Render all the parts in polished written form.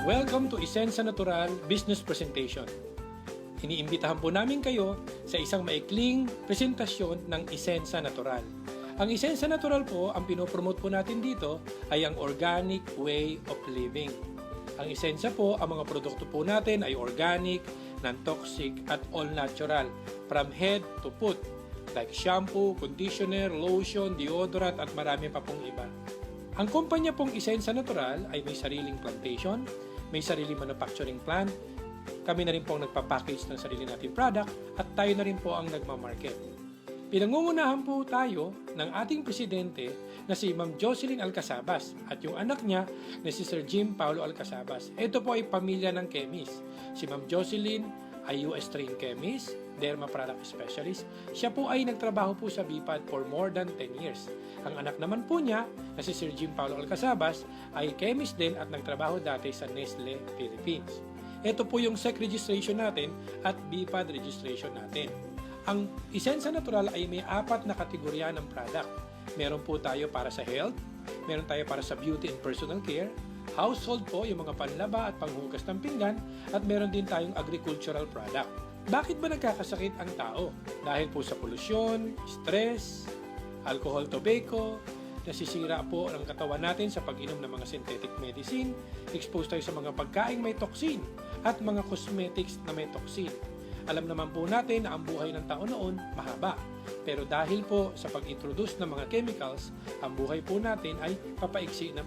Welcome to Isensa Natural Business Presentation. Iniimbitahan po namin kayo sa isang maikling presentasyon ng Isensa Natural. Ang Isensa Natural po, ang pinopromote po natin dito ay ang organic way of living. Ang Isensa po, ang mga produkto po natin ay organic, non-toxic at all natural from head to foot like shampoo, conditioner, lotion, deodorant at marami pa pong iba. Ang kumpanya pong Isensa Natural ay may sariling plantation, may sariling manufacturing plant, kami na rin po ang nagpapackage ng sarili nating product at tayo na rin po ang nagmamarket. Pinangungunahan po tayo ng ating presidente na si Ma'am Jocelyn Alcazabas at yung anak niya na si Sir Jim Paulo Alcazabas. Ito po ay pamilya ng chemist. Si Ma'am Jocelyn ay US trained chemist, derma product specialist. Siya po ay nagtrabaho po sa BIPAD for more than 10 years. Ang anak naman po niya na si Sir Jim Paulo Alcazabas ay chemist din at nagtrabaho dati sa Nestle Philippines. Ito po yung SEC registration natin at BIPAD registration natin. Ang Isensa Natural ay may 4 na kategorya ng product. Meron po tayo para sa health, meron tayo para sa beauty and personal care, household po, yung mga panlaba at panghugas ng pinggan, at meron din tayong agricultural product. Bakit ba nagkakasakit ang tao? Dahil po sa polusyon, stress, alcohol, tobacco, nasisira po ang katawan natin sa pag-inom ng mga synthetic medicine, exposed tayo sa mga pagkaing may toxin at mga cosmetics na may toxin. Alam naman po natin na ang buhay ng tao noon mahaba. Pero dahil po sa pag-introduce ng mga chemicals, ang buhay po natin ay papaiksi na.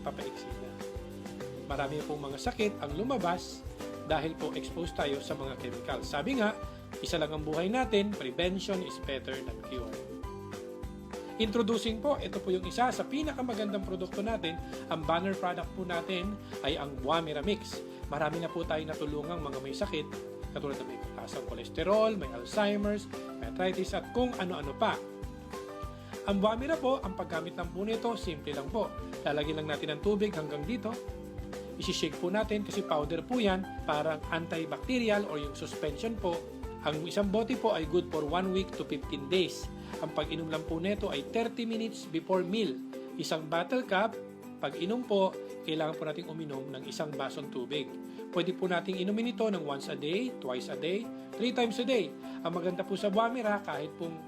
Marami pong mga sakit ang lumabas dahil po exposed tayo sa mga chemicals. Sabi nga, isa lang ang buhay natin, prevention is better than cure. Introducing po, ito po yung isa sa pinakamagandang produkto natin. Ang banner product po natin ay ang Buamira Mix. Marami na po tayo natulungang mga may sakit, katulad na may taas ang kolesterol, may Alzheimer's, may arthritis at kung ano-ano pa. Ang Buamira po, ang paggamit lang po nito, simple lang po. Lalagyan lang natin ng tubig hanggang dito. Isi-shake po natin kasi powder po yan, parang antibacterial or yung suspension po. Ang isang bote po ay good for 1 week to 15 days. Ang pag-inom lang po nito ay 30 minutes before meal. Isang bottle cup, pag inom po, kailangan po nating uminom ng isang basong tubig. Pwede po nating inumin ito ng once a day, twice a day, 3 times a day. Ang maganda po sa Buamira, kahit pong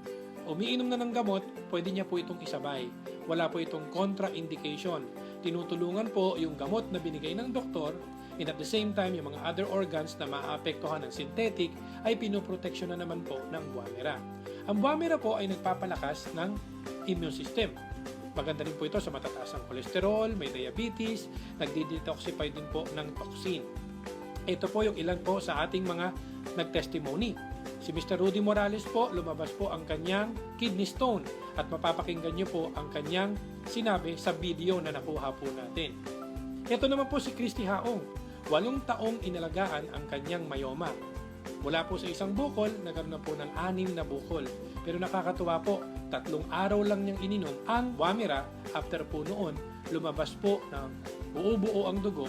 umiinom na ng gamot, pwede niya po itong isabay. Wala po itong contraindication. Tinutulungan po yung gamot na binigay ng doktor, and at the same time, yung mga other organs na maapektuhan ng synthetic ay pinoproteksyon na naman po ng Buamira. Ang Buamira po ay nagpapalakas ng immune system. Maganda rin po ito sa matataas ang kolesterol, may diabetes, nagdi-detoxify din po ng toxin. Ito po yung ilan po sa ating mga nag-testimony. Si Mr. Rudy Morales po, lumabas po ang kanyang kidney stone at mapapakinggan niyo po ang kanyang sinabi sa video na nakuha po natin. Ito naman po si Christy Haong, 8 taong inalagaan ang kanyang myoma. Mula po sa isang bukol, nagkaroon na po ng 6 na bukol. Pero nakakatuwa po, 3 araw lang niyang ininom ang Buamira. After po noon, lumabas po ng buo-buo ang dugo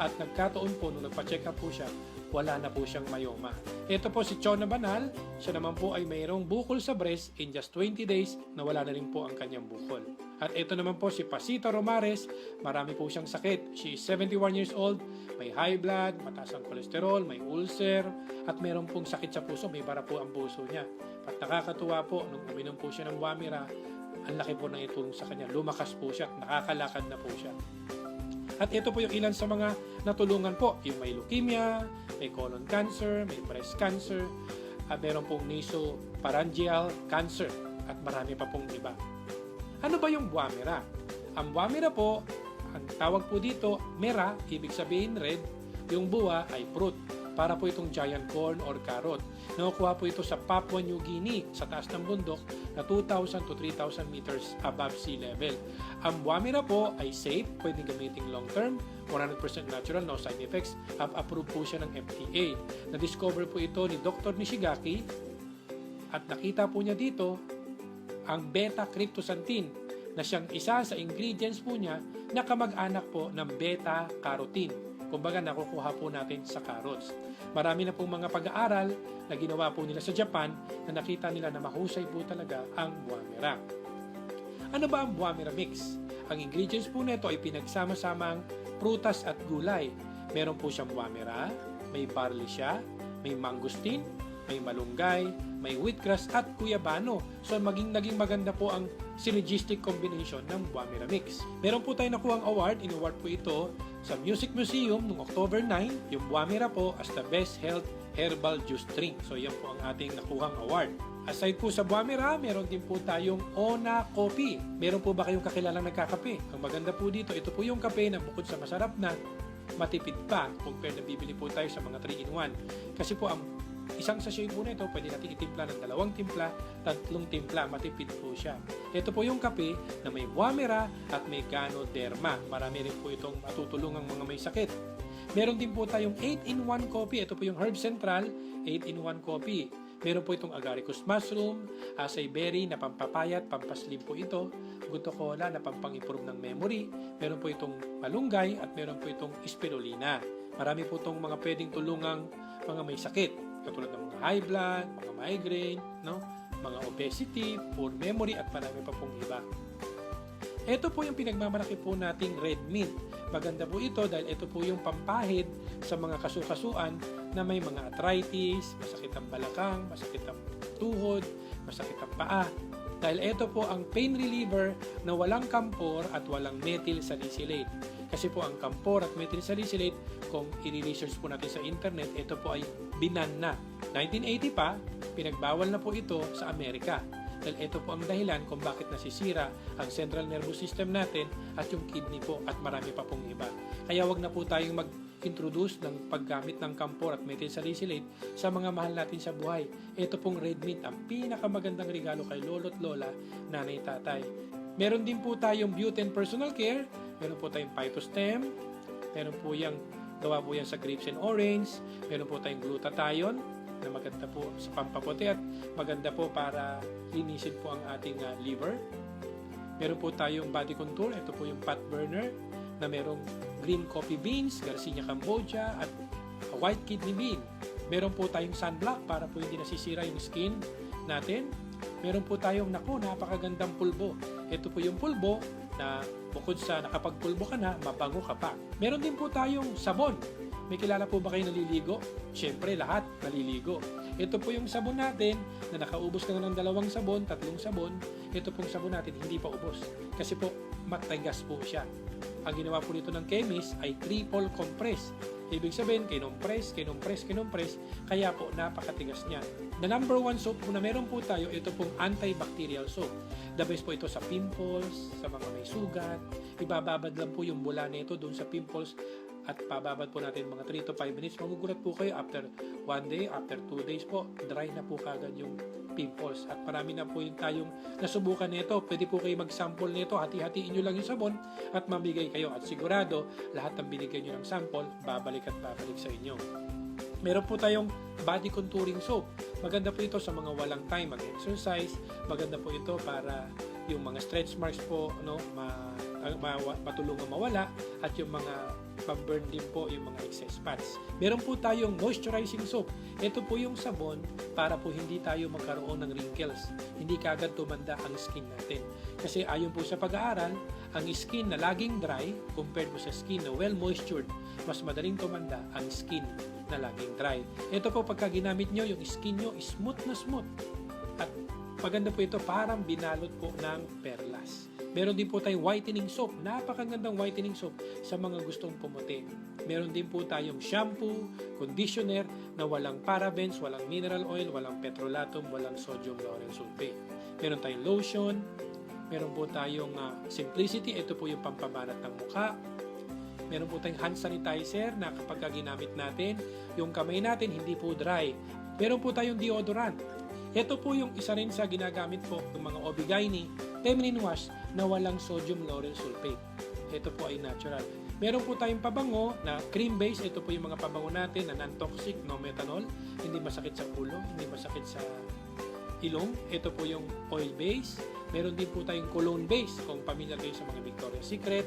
at nagkataon po nung nagpa-check up po siya, wala na po siyang myoma. Ito po si Chona Banal, siya naman po ay mayroong bukol sa breast in just 20 days na wala na rin po ang kanyang bukol. At ito naman po si Pasita Romares, marami po siyang sakit. She is 71 years old, may high blood, mataas ang kolesterol, may ulcer, at mayroon pong sakit sa puso, may bara po ang puso niya. At nakakatuwa po, nung uminom po siya ng Buamira, ang laki po ng itong sa kanya, lumakas po siya, nakakalakad na po siya. At ito po yung ilan sa mga natulungan po, yung may leukemia, may colon cancer, may breast cancer, at meron pong nasopharyngeal cancer, at marami pa pong iba. Ano ba yung Buamira? Ang Buamira po, ang tawag po dito, mera, ibig sabihin red, yung bua ay fruit. Para po itong giant corn or carrot. Nakukuha po ito sa Papua New Guinea, sa taas ng bundok, na 2,000 to 3,000 meters above sea level. Ang Buamira po ay safe, pwedeng gamitin long term, 100% natural, no side effects, approved po siya ng FDA. Na-discover po ito ni Dr. Nishigaki at nakita po niya dito ang beta-cryptosantine na siyang isa sa ingredients po niya na kamag-anak po ng beta-carotene. Kumbaga, nakukuha po natin sa carrots. Marami na pong mga pag-aaral na ginawa po nila sa Japan na nakita nila na mahusay po talaga ang Buamira. Ano ba ang Buamira Mix? Ang ingredients po nito ay pinagsama-samang prutas at gulay. Meron po siyang wamira, may barley siya, may mangosteen, may malunggay, may wheatgrass at guyabano. So naging maganda po ang synergistic combination ng Wamira Mix. Meron po tayong nakuhang award. In-award po ito sa Music Museum noong October 9. Yung Wamira po as the best health herbal juice drink. So yan po ang ating nakuhang award. Aside po sa Wamira, meron din po tayong Ona Coffee. Meron po ba kayong kakilalang nagkakape? Ang maganda po dito, ito po yung kape na bukod sa masarap na, matipid pa compare na bibili po tayo sa mga 3-in-1. Kasi po ang isang sachet po nito, pwede natin itimpla ng 2 timpla, 3 timpla, matipid po siya. Ito po yung kape na may Wamira at may Ganoderma. Marami rin po itong matutulungang mga may sakit. Meron din po tayong 8-in-1 coffee. Ito po yung Herb Central 8-in-1 coffee. Meron po itong agaricus mushroom, acai berry na pampapayat, pampaslim po ito, guto cola na pampang-improve ng memory, meron po itong malunggay at meron po itong spirulina. Marami po itong mga pwedeng tulungang mga may sakit, katulad ng mga high blood, mga migraine, no? Mga obesity, poor memory at marami pa pong iba. Ito po yung pinagmamalaki po nating red mint. Maganda po ito dahil ito po yung pampahid sa mga kasukasuan na may mga arthritis, masakit ang balakang, masakit ang tuhod, masakit ang paa. Dahil ito po ang pain reliever na walang kampor at walang methyl salicylate. Kasi po ang kampor at methyl salicylate, kung i-research po natin sa internet, ito po ay binan na. 1980 pa, pinagbawal na po ito sa Amerika. Dahil ito po ang dahilan kung bakit nasisira ang central nervous system natin at yung kidney po at marami pa pong iba. Kaya wag na po tayong mag-introduce ng paggamit ng kampor at methyl salicylate sa mga mahal natin sa buhay. Ito pong red mint, ang pinakamagandang regalo kay lolo't lola, nanay, tatay. Meron din po tayong Butane Personal Care, meron po tayong Phytostem, meron po yung gawa po yan sa grapes and orange, meron po tayong glutathione, na maganda po sa pampaputi at maganda po para linisin po ang ating liver. Meron po tayong body contour, ito po yung fat burner na merong green coffee beans, Garcinia Cambogia at white kidney bean. Meron po tayong sunblock para po hindi nasisira yung skin natin. Meron po tayong napakagandang pulbo. Ito po yung pulbo na bukod sa nakapagpulbo ka na, mabango ka pa. Meron din po tayong sabon. May kilala po ba kayo naliligo? Siyempre, lahat naliligo. Ito po yung sabon natin na nakaubos ka na ng 2 sabon, 3 sabon. Ito pong sabon natin hindi pa ubos. Kasi po, matigas po siya. Ang ginawa po nito ng chemist ay triple compress. Ibig sabihin, kinompress, kaya po napakatigas niya. The number 1 soap po na meron po tayo, ito pong antibacterial soap. The best po ito sa pimples, sa mga may sugat. Ibababad lang po yung bula nito doon sa pimples at pababad po natin mga 3 to 5 minutes. Magugulat po kayo after 1 day, after 2 days po, dry na po kagad yung pimples. At marami na po yung tayong nasubukan nito. Pwede po kayo mag-sample nito, hati-hatiin nyo lang yung sabon at mamigay kayo. At sigurado, lahat ng binigay nyo ng sample, babalik at babalik sa inyo. Meron po tayong body contouring soap. Maganda po ito sa mga walang time mag-exercise. Maganda po ito para yung mga stretch marks po, matulungan mawala at yung mga pag-burn din po yung mga excess fats. Meron po tayong moisturizing soap. Ito po yung sabon para po hindi tayo magkaroon ng wrinkles. Hindi kaagad tumanda ang skin natin. Kasi ayon po sa pag-aaral, ang skin na laging dry compared po sa skin na well-moistured, mas madaling tumanda ang skin na laging dry. Ito po pagka ginamit nyo, yung skin nyo smooth na smooth. At maganda po ito, parang binalot po ng perlas. Meron din po tayong whitening soap. Napakagandang whitening soap sa mga gustong pumuti. Meron din po tayong shampoo, conditioner na walang parabens, walang mineral oil, walang petrolatum, walang sodium lauryl sulfate. Meron tayong lotion. Meron po tayong simplicity. Ito po yung pampabanat ng mukha. Meron po tayong hand sanitizer na kapag ginamit natin, yung kamay natin hindi po dry. Meron po tayong deodorant. Ito po yung isa rin sa ginagamit po ng mga OB/GYN feminine wash na walang sodium lauryl sulfate. Ito po ay natural. Meron po tayong pabango na cream base. Ito po yung mga pabango natin na non-toxic, no methanol. Hindi masakit sa ulo, hindi masakit sa ilong. Ito po yung oil base. Meron din po tayong cologne base. Kung pamilyar kayo sa mga Victoria's Secret,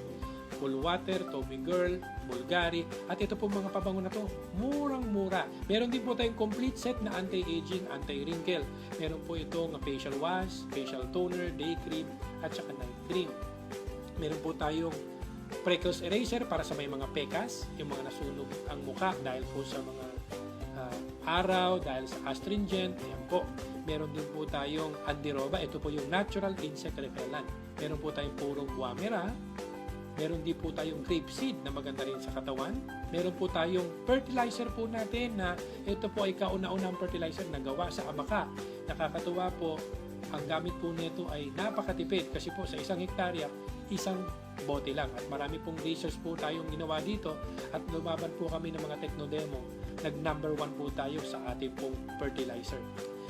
Cool Water, Tommy Girl, Bulgari, at ito po mga pabango na to, murang-mura. Meron din po tayong complete set na anti-aging, anti-wrinkle. Meron po itong facial wash, facial toner, day cream, at saka night cream. Meron po tayong freckles eraser para sa may mga pekas, yung mga nasunog ang muka dahil po sa mga araw, dahil sa astringent. Ayan po. Meron din po tayong Andiroba. Ito po yung natural insect repellent. Meron po tayong purong Guamera. Meron din po tayong grapeseed na maganda rin sa katawan. Meron po tayong fertilizer po natin na ito po ay kauna-unang fertilizer na gawa sa abaka. Nakakatuwa po, ang gamit po nito ay napakatipid kasi po sa isang hektarya, isang bote lang. At marami pong research po tayong ginawa dito at lumaban po kami ng mga techno-demo. Nag-number 1 po tayo sa ating pong fertilizer.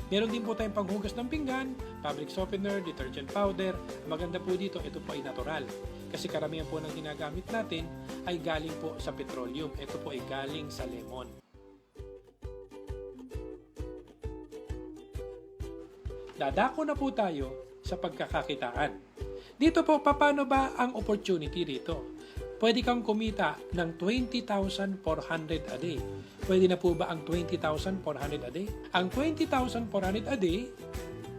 Meron din po tayong panghugas ng pinggan, fabric softener, detergent powder. Maganda po dito, ito po ay natural. Kasi karamihan po ng ginagamit natin ay galing po sa petroleum. Ito po ay galing sa lemon. Dadako na po tayo sa pagkakakitaan. Dito po, paano ba ang opportunity dito? Pwede kang kumita ng 20,400 a day. Pwede na po ba ang 20,400 a day? Ang 20,400 a day,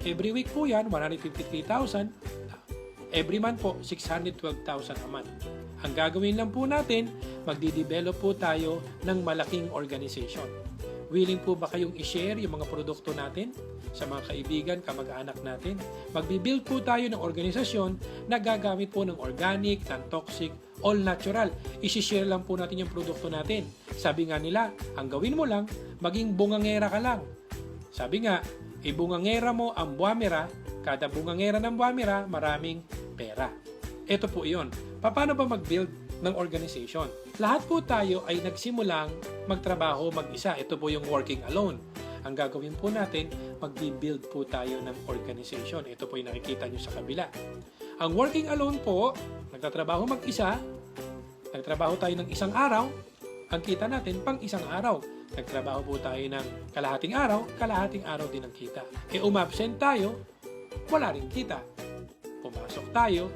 every week po yan, 153,000. Every month po, 612,000 a month. Ang gagawin lang po natin, magdi-develop po tayo ng malaking organization. Willing po ba kayong i-share yung mga produkto natin sa mga kaibigan, kamag-anak natin? Magbi-build po tayo ng organisasyon na gagamit po ng organic, non-toxic, all natural. I-share lang po natin yung produkto natin. Sabi nga nila, ang gawin mo lang, maging bungangera ka lang. Sabi nga, ibungangera mo ang Buamera, kada bungangera ng Buamera, maraming pera. Ito po iyon. Paano ba mag-build ng organization? Lahat po tayo ay nagsimulang magtrabaho mag-isa. Ito po yung working alone. Ang gagawin po natin, mag-build po tayo ng organization. Ito po yung nakikita nyo sa kabila. Ang working alone po, nagtatrabaho mag-isa, nagtrabaho tayo ng isang araw, ang kita natin pang isang araw. Nagtrabaho po tayo ng kalahating araw din ang kita. Umabsent tayo, wala rin kita. Pumasok tayo,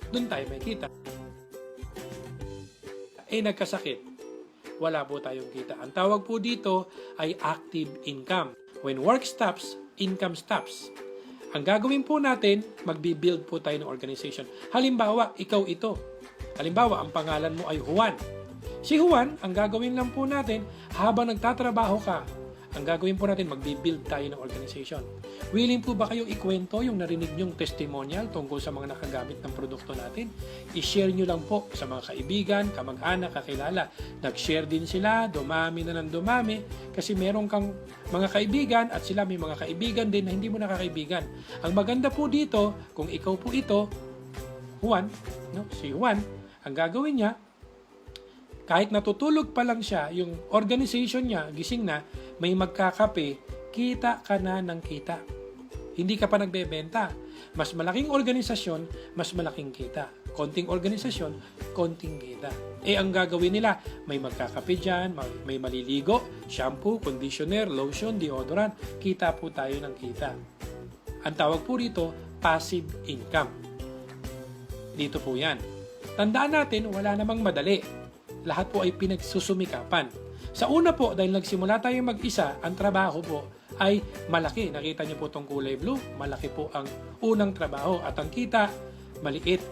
dun tayo may kita. Nagkasakit, wala po tayong kita. Ang tawag po dito ay active income. When work stops, income stops. Ang gagawin po natin, magbi-build po tayo ng organization. Halimbawa, ikaw ito. Halimbawa, ang pangalan mo ay Juan. Si Juan, ang gagawin lang po natin, habang nagtatrabaho ka, ang gagawin po natin, magbi-build tayo ng organization. Willing po ba kayong ikwento yung narinig nyong testimonial tungkol sa mga nakagamit ng produkto natin? I-share nyo lang po sa mga kaibigan, kamag-anak, kakilala. Nag-share din sila, dumami na ng dumami, kasi meron kang mga kaibigan at sila may mga kaibigan din na hindi mo nakakaibigan. Ang maganda po dito, kung ikaw po ito, Juan, si Juan, ang gagawin niya, kahit natutulog pa lang siya, yung organization niya, gising na, may magkakape, kita ka na ng kita. Hindi ka pa nagbebenta. Mas malaking organisasyon, mas malaking kita. Konting organisasyon, konting kita. Ang gagawin nila, may magkakape dyan, may maliligo, shampoo, conditioner, lotion, deodorant. Kita po tayo ng kita. Ang tawag po rito, passive income. Dito po yan. Tandaan natin, wala namang madali. Lahat po ay pinagsusumikapan. Sa una po, dahil nagsimula tayong mag-isa, ang trabaho po ay malaki. Nakita niyo po itong kulay blue, malaki po ang unang trabaho at ang kita, maliit.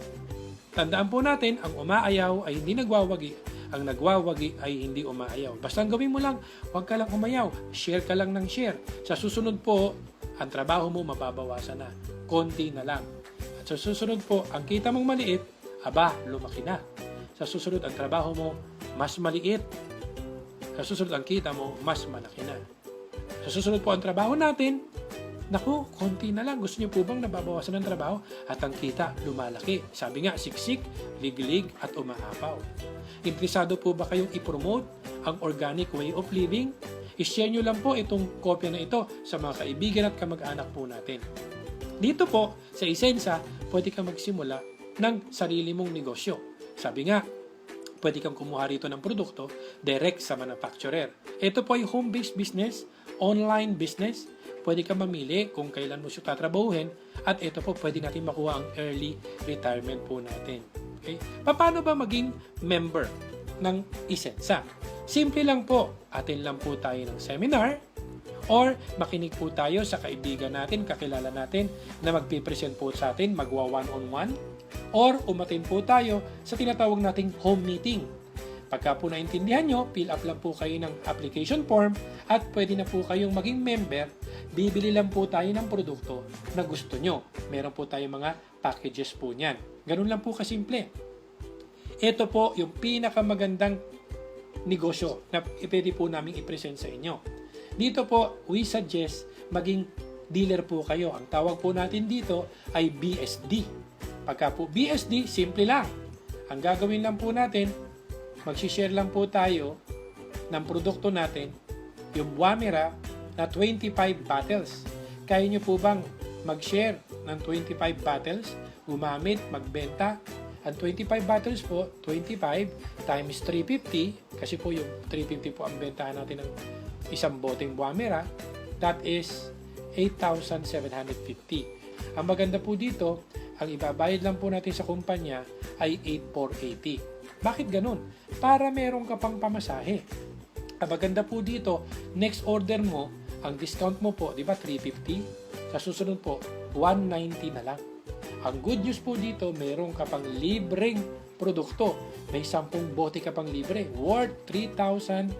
Tandaan po natin, ang umaayaw ay hindi nagwawagi. Ang nagwawagi ay hindi umaayaw. Basta ang gawin mo lang, huwag ka lang umayaw. Share ka lang ng share. Sa susunod po, ang trabaho mo mababawasan na. Konti na lang. At sa susunod po, ang kita mong maliit, lumaki na. Sa susunod, ang trabaho mo, mas maliit. Sa susunod, ang kita mo, mas malaki na. Sa susunod po, ang trabaho natin, naku, konti na lang. Gusto niyo po bang nababawasan ng trabaho? At ang kita, lumalaki. Sabi nga, siksik, liglig, at umaapaw. Interesado po ba kayong ipromote ang organic way of living? I-share nyo lang po itong kopya na ito sa mga kaibigan at kamag-anak po natin. Dito po, sa Isensa, pwede kang magsimula ng sarili mong negosyo. Sabi nga, pwede kang kumuha rito ng produkto direct sa manufacturer. Ito po ay home-based business, online business. Pwede kang mamili kung kailan mo siya tatrabahuhin at ito po pwede natin makuha ang early retirement po natin. Okay? Paano ba maging member ng Isensa? Simple lang po, atin lang po tayo ng seminar Or makinig po tayo sa kaibigan natin, kakilala natin na magpipresent po sa atin, magwa one-on-one. Or umatin po tayo sa tinatawag nating home meeting. Pagka po naintindihan nyo, fill up lang po kayo ng application form at pwede na po kayong maging member. Bibili lang po tayo ng produkto na gusto nyo. Meron po tayong mga packages po niyan. Ganun lang po kasimple. Ito po yung pinakamagandang negosyo na pwede po namin i-present sa inyo. Dito po, we suggest maging dealer po kayo. Ang tawag po natin dito ay BSD. Pagka po BSD, simple lang. Ang gagawin lang po natin, magsishare lang po tayo ng produkto natin, yung Wamira na 25 bottles. Kaya nyo po bang mag-share ng 25 bottles, gumamit, magbenta? Ang 25 bottles po, 25 times 350, kasi po yung 350 po ang bentahan natin ng isang boteng Wamira, that is 8,750. Ang maganda po dito, ang ibabayad lang po natin sa kumpanya ay 8,480. Bakit ganun? Para meron ka pang pamasahe. Ang maganda po dito, next order mo, ang discount mo po, di ba 350? Sa susunod po, 190 na lang. Ang good news po dito, meron ka pang libreng produkto. May 10 bote ka pang libre, worth 3,500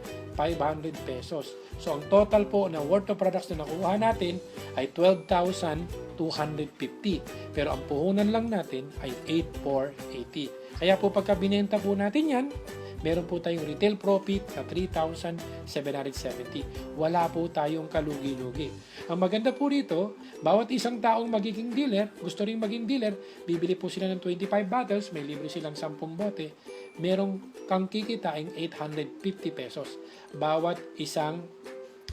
pesos. So, ang total po na worth of products na nakuha natin ay 12,250. Pero ang puhunan lang natin ay 8,480. Kaya po pagka binenta po natin yan, meron po tayong retail profit na 3,770. Wala po tayong kalugi-lugi. Ang maganda po rito, bawat isang taong magiging dealer, gusto rin maging dealer, bibili po sila ng 25 bottles, may libre silang 10 bote, merong kang kikitain 850 pesos. Bawat isang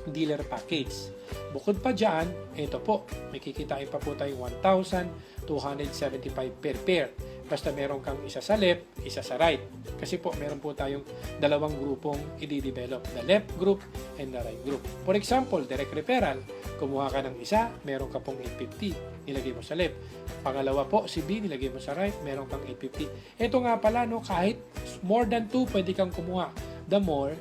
dealer package. Bukod pa dyan, ito po, may kikitain pa po tayong 1,275 per pair. Basta meron kang isa sa left, isa sa right. Kasi po, meron po tayong dalawang grupong i-develop. The left group and the right group. For example, direct referral. Kumuha ka ng isa, meron ka pong 850. Nilagay mo sa left. Pangalawa po, si B, nilagay mo sa right, meron kang 850. Ito nga pala, no, kahit more than 2, pwede kang kumuha. The more,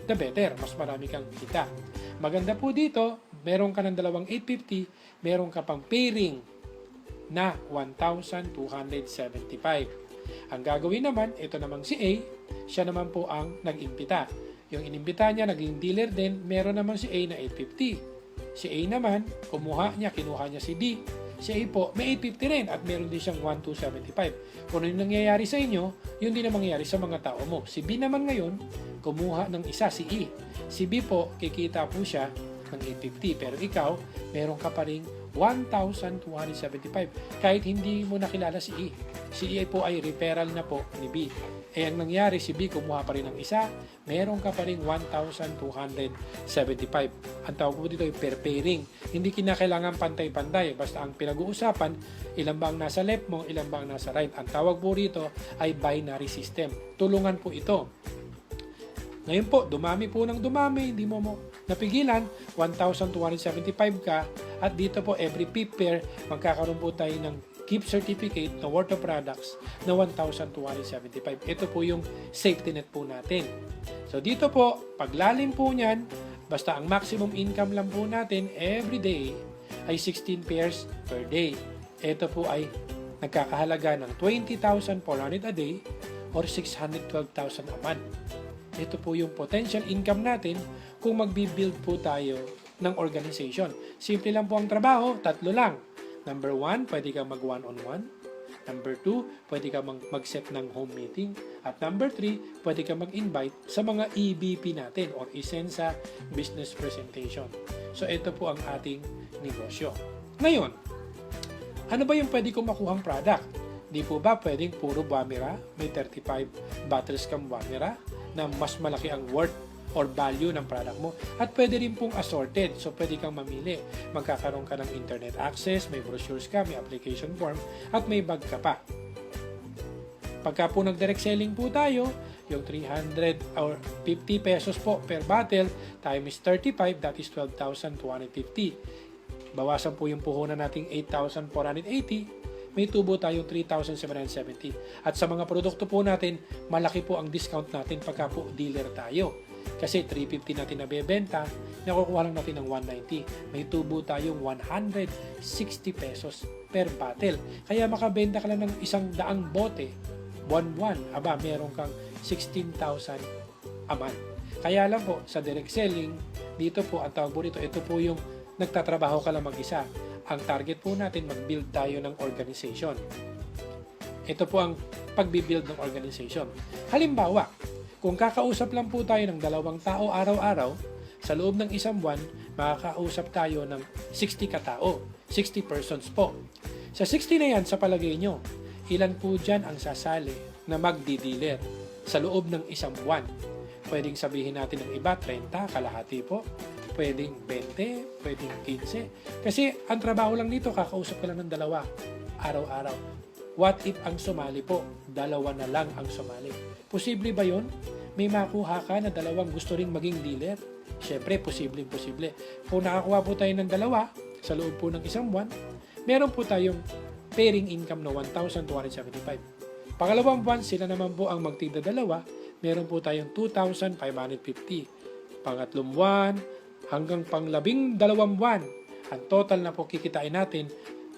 the better. Mas marami kang kita. Maganda po dito, meron ka ng dalawang 850, meron ka pang pairing na 1,275. Ang gagawin naman, ito namang si A, siya naman po ang nag-imbita. Yung inimbita niya, naging dealer din, meron naman si A na 850. Si A naman, kinuha niya si D. Si A po, may 850 rin at meron din siyang 1,275. Kung ano yung nangyayari sa inyo, yun din ang mangyayari sa mga tao mo. Si B naman ngayon, kumuha ng isa, si E. Si B po, kikita po siya ng 850. Pero ikaw, meron ka pa rin 1,275 kahit hindi mo nakilala si E. Si E po ay referral na po ni B. Eh ang nangyari, si B kumuha pa rin ng isa, meron ka pa rin 1,275. Ang tawag po dito ay per pairing. Hindi kinakailangan pantay-pantay. Basta ang pinag-uusapan, ilan ba ang nasa left mo, ilan ba ang nasa right. Ang tawag po rito ay binary system. Tulungan po ito. Ngayon po, dumami po ng dumami, hindi mo napigilan, 1,275 ka, at dito po every fifth pair, magkakaroon po tayo ng gift certificate na worth of products na 1,275. Ito po yung safety net po natin. So dito po, paglalim po niyan, basta ang maximum income lang po natin every day ay 16 pairs per day. Ito po ay nagkakahalaga ng 20,400 a day or 612,000 a month. Ito po yung potential income natin kung magbi-build po tayo ng organization. Simple lang po ang trabaho, 3 lang. Number 1, pwede kang mag one-on-one. Number 2, pwede kang mag-set ng home meeting. At number 3, pwede kang mag-invite sa mga EBP natin or Isensa Business Presentation. So ito po ang ating negosyo. Ngayon, ano ba yung pwede kong makuhang product? Di po ba pwedeng puro Wamira? May 35 bottles kang Wamira na mas malaki ang worth or value ng product mo. At pwede rin pong assorted. So, pwede kang mamili. Magkakaroon ka ng internet access, may brochures ka, may application form, at may bag ka pa. Pagka po nag-direct selling po tayo, yung 300 or 50 pesos po per bottle times 35, that is 12,250. Bawasan po yung puhunan nating 8,480. May tubo tayong 3,770. At sa mga produkto po natin, malaki po ang discount natin pagka po dealer tayo. Kasi 350 natin nabebenta, nakukuha lang natin ng 190. May tubo tayong 160 pesos per bottle. Kaya makabenta ka lang ng 100 bote, buwan-buwan, meron kang 16,000 a month. Kaya lang po, sa direct selling, dito po, ang tawag po rito, ito po yung nagtatrabaho ka lang mag-isa. Ang target po natin, mag-build tayo ng organization. Ito po ang pagbibuild ng organization. Halimbawa, kung kakausap lang po tayo ng 2 tao araw-araw, sa loob ng 1 buwan, makakausap tayo ng 60 katao, 60 persons po. Sa 60 na yan, sa palagay nyo, ilan po dyan ang sasali na magdi-dealer sa loob ng 1 buwan? Pwedeng sabihin natin ng iba, 30, kalahati po. Pwedeng 20, pwedeng 15. Kasi ang trabaho lang dito, kakausap ka lang ng 2 araw-araw. What if ang sumali po? 2 na lang ang sumali. Posible ba yun? May makuha ka na 2 gusto ring maging dealer? Siyempre, posible. Kung nakakuha po tayo ng 2 sa loob po ng 1 buwan, meron po tayong pairing income na 1,275. Pangalawang buwan, sila naman po ang magtigda 2, meron po tayong 2,550. Pangatlong buwan, hanggang pang-12 buwan, ang total na po kikitain natin,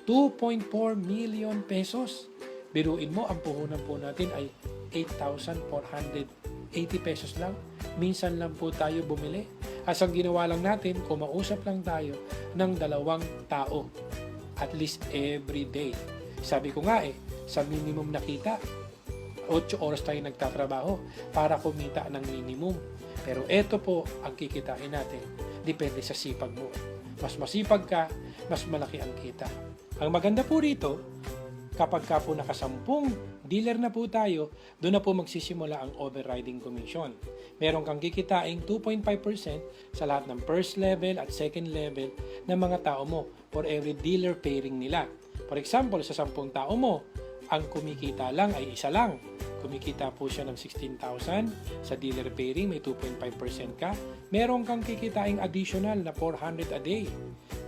2.4 million pesos. Biruin mo, ang puhunan po natin ay 8,480 pesos lang. Minsan lang po tayo bumili. As ang ginawa lang natin, kumausap lang tayo ng 2 tao. At least every day. Sabi ko nga sa minimum na kita, 8 oras tayo nagtatrabaho para kumita ng minimum. Pero ito po ang kikitain natin. Depende sa sipag mo. Mas masipag ka, mas malaki ang kita. Ang maganda po rito, kapag ka po nakasampung dealer na po tayo, doon na po magsisimula ang overriding commission. Meron kang kikitain 2.5% sa lahat ng first level at second level ng mga tao mo for every dealer pairing nila. For example, sa 10 tao mo, ang kumikita lang ay 1 lang. Kumikita po siya ng 16,000 sa dealer pairing, may 2.5% ka. Meron kang kikitain additional na 400 a day.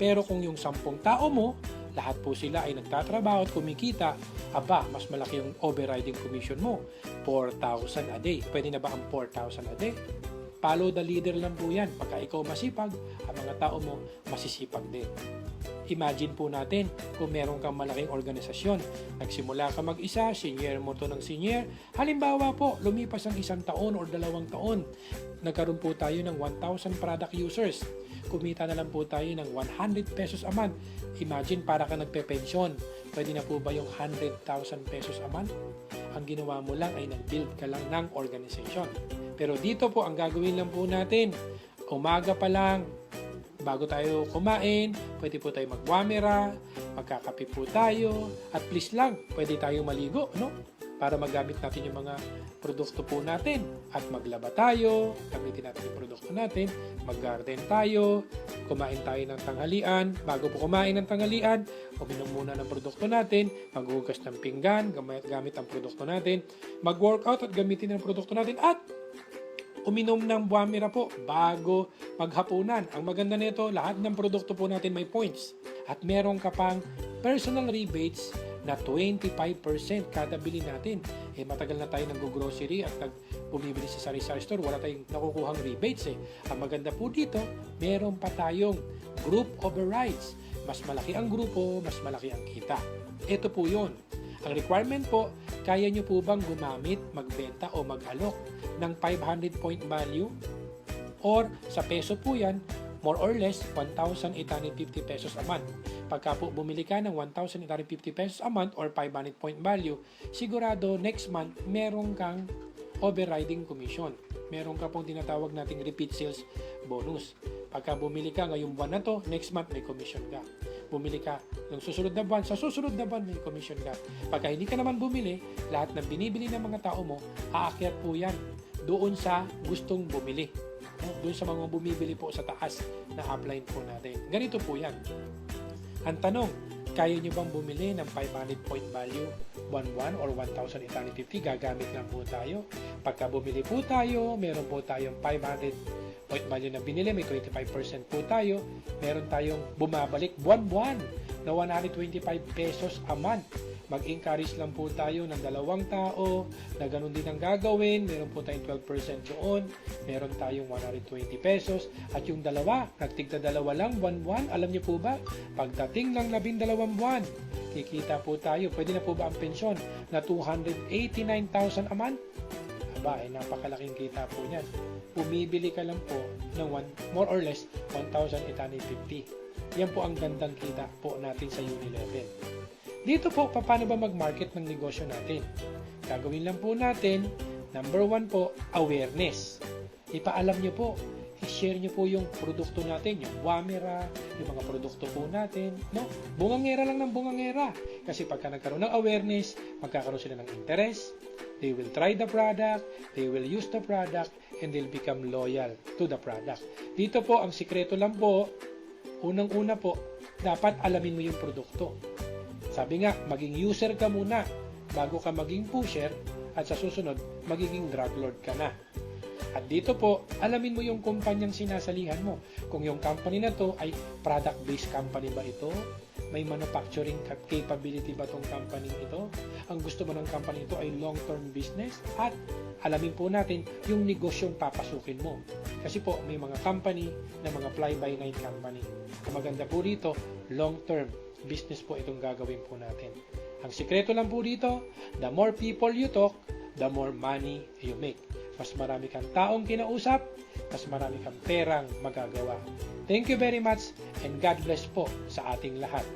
Pero kung yung 10 tao mo, lahat po sila ay nagtatrabaho at kumikita, mas malaki yung overriding commission mo. 4,000 a day. Pwede na ba ang 4,000 a day? Follow the leader lang po yan. Pagka ikaw masipag, ang mga tao mo masisipag din. Imagine po natin kung meron kang malaking organisasyon. Nagsimula ka mag-isa, senior mo to ng senior. Halimbawa po, lumipas ang 1 taon or 2 taon. Nagkaroon po tayo ng 1,000 product users. Kumita na lang po tayo ng 100 pesos a month. Imagine, para ka nagpe-pensyon. Pwede na po ba yung 100,000 pesos a month? Ang ginawa mo lang ay nag-build ka lang ng organization. Pero dito po, ang gagawin lang po natin, umaga pa lang, bago tayo kumain, pwede po tayo magwamera, magkakape po tayo, at please lang, pwede tayo maligo, no? Para magamit natin yung mga produkto po natin. At maglaba tayo, gamitin natin yung produkto natin, mag-garden tayo, kumain tayo ng tanghalian. Bago po kumain ng tanghalian, uminom muna ng produkto natin, maghugas ng pinggan, gamit ang produkto natin, mag-workout at gamitin ang produkto natin, at uminom ng buwamira po bago maghapunan. Ang maganda nito, lahat ng produkto po natin may points. At meron ka pang personal rebates na 25% kada bili natin. Matagal na tayo nag-grocery at bumibili sa sari-sari store, wala tayong nakukuhang rebates. Ang maganda po dito, meron pa tayong group overrides. Mas malaki ang grupo, mas malaki ang kita. Ito po yun. Ang requirement po, kaya nyo po bang gumamit, magbenta o mag-alok ng 500 point value? Or sa peso po yan, more or less 1,850 pesos a month. Pagka po bumili ka ng 1,850 pesos a month or 500 point value, sigurado next month meron kang overriding commission. Meron ka pong tinatawag nating repeat sales bonus. Pagka bumili ka ngayong buwan na to, next month may commission ka. Bumili ka ng susunod na buwan, sa susunod na buwan may commission ka. Pagka hindi ka naman bumili, lahat ng binibili ng mga tao mo, aakyat po yan doon sa gustong bumili. Doon sa mga bumibili po sa taas na upline po natin. Ganito po yan. Ang tanong, kaya nyo bang bumili ng 500 point value 1,1 or 1,850? Gagamit lang po tayo. Pagka bumili po tayo, meron po tayong 500 point value na binili, may 25% po tayo. Meron tayong bumabalik buwan-buwan na 125 pesos a month. mag-encourage lang po tayo ng 2 tao na ganun din ang gagawin. Meron po tayong 12% doon. Meron tayong 120 pesos. At yung dalawa, nagtigda-dalawa lang, buwan-buwan. Alam niyo po ba, pagdating ng 12 buwan, kikita po tayo. Pwede na po ba ang pensyon na 289,000 a month? Aba, ay napakalaking kita po niyan. Bumibili ka lang po ng more or less 1,850. Yan po ang gandang kita po natin sa Unilevel. Dito po, paano ba mag-market ng negosyo natin? Gagawin lang po natin, number 1 po, awareness. Ipaalam nyo po, i-share nyo po yung produkto natin, yung Wamira, yung mga produkto po natin, no? Bungangera lang ng bungangera. Kasi pagka nagkaroon ng awareness, magkakaroon sila ng interest, they will try the product, they will use the product, and they'll become loyal to the product. Dito po, ang sikreto lang po, unang-una po, dapat alamin mo yung produkto. Sabi nga, maging user ka muna bago ka maging pusher at sa susunod, magiging drug lord ka na. At dito po, alamin mo yung kumpanyang sinasalihan mo. Kung yung company na to ay product-based company ba ito? May manufacturing capability ba tong company ito? Ang gusto mo ng company ito ay long-term business? At alamin po natin yung negosyong papasukin mo. Kasi po, may mga company na mga fly-by-night company. Ang maganda po dito, long-term business po itong gagawin po natin. Ang sikreto lang po dito, the more people you talk, the more money you make. Mas marami kang taong kinausap, mas marami kang perang magagawa. Thank you very much and God bless po sa ating lahat.